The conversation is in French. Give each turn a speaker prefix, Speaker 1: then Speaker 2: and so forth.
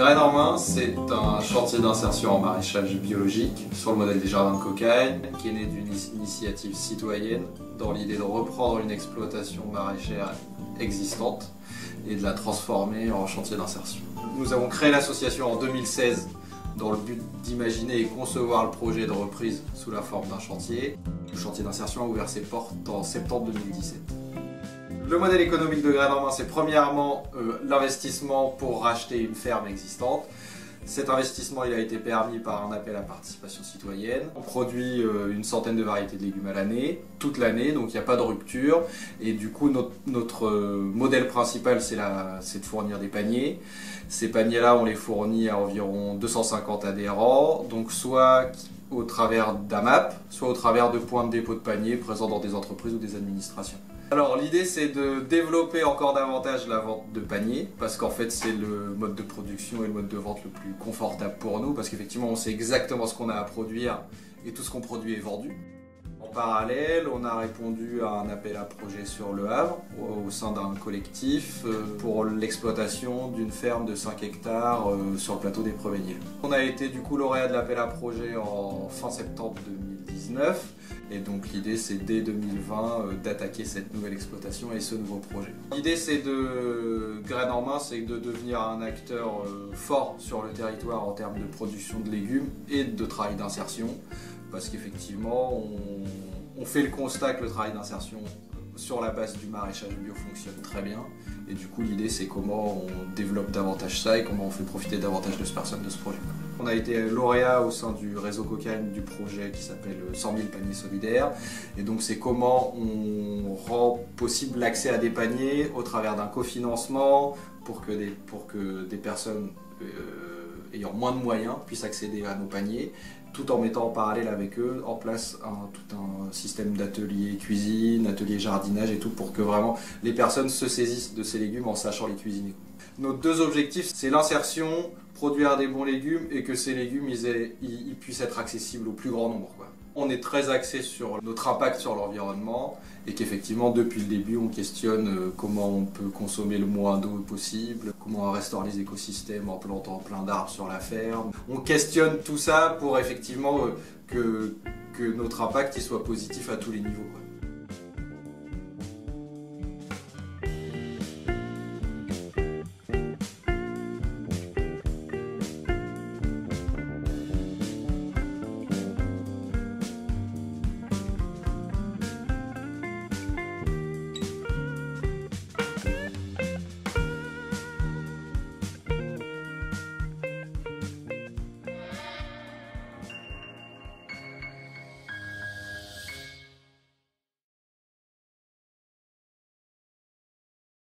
Speaker 1: Graines en main, c'est un chantier d'insertion en maraîchage biologique sur le modèle des jardins de Cocagne, qui est né d'une initiative citoyenne dans l'idée de reprendre une exploitation maraîchère existante et de la transformer en chantier d'insertion. Nous avons créé l'association en 2016 dans le but d'imaginer et concevoir le projet de reprise sous la forme d'un chantier. Le chantier d'insertion a ouvert ses portes en septembre 2017. Le modèle économique de Graines en main, c'est premièrement l'investissement pour racheter une ferme existante. Cet investissement il a été permis par un appel à participation citoyenne. On produit une centaine de variétés de légumes à l'année, toute l'année, donc il n'y a pas de rupture. Et du coup, notre modèle principal, c'est de fournir des paniers. Ces paniers-là, on les fournit à environ 250 adhérents, donc soit au travers d'AMAP, soit au travers de points de dépôt de paniers présents dans des entreprises ou des administrations. Alors l'idée c'est de développer encore davantage la vente de paniers parce qu'en fait c'est le mode de production et le mode de vente le plus confortable pour nous parce qu'effectivement on sait exactement ce qu'on a à produire et tout ce qu'on produit est vendu. En parallèle, on a répondu à un appel à projet sur Le Havre au sein d'un collectif pour l'exploitation d'une ferme de 5 hectares sur le plateau des Prévenils. On a été du coup lauréat de l'appel à projet en fin septembre 2019 et donc l'idée c'est dès 2020 d'attaquer cette nouvelle exploitation et ce nouveau projet. L'idée c'est de Graines en main, c'est de devenir un acteur fort sur le territoire en termes de production de légumes et de travail d'insertion. Parce qu'effectivement, on fait le constat que le travail d'insertion sur la base du maraîchage bio fonctionne très bien. Et du coup, l'idée, c'est comment on développe davantage ça et comment on fait profiter davantage de personnes de ce projet. On a été lauréat au sein du réseau Cocagne du projet qui s'appelle 100 000 paniers solidaires. Et donc, c'est comment on rend possible l'accès à des paniers au travers d'un cofinancement pour que des personnes ayant moins de moyens puissent accéder à nos paniers, tout en mettant en parallèle avec eux en place tout un système d'ateliers cuisine, ateliers jardinage et tout pour que vraiment les personnes se saisissent de ces légumes en sachant les cuisiner. Nos deux objectifs, c'est l'insertion, produire des bons légumes et que ces légumes ils puissent être accessibles au plus grand nombre, quoi. On est très axé sur notre impact sur l'environnement et qu'effectivement depuis le début on questionne comment on peut consommer le moins d'eau possible, comment on restaure les écosystèmes en plantant plein d'arbres sur la ferme. On questionne tout ça pour effectivement que notre impact il soit positif à tous les niveaux, quoi.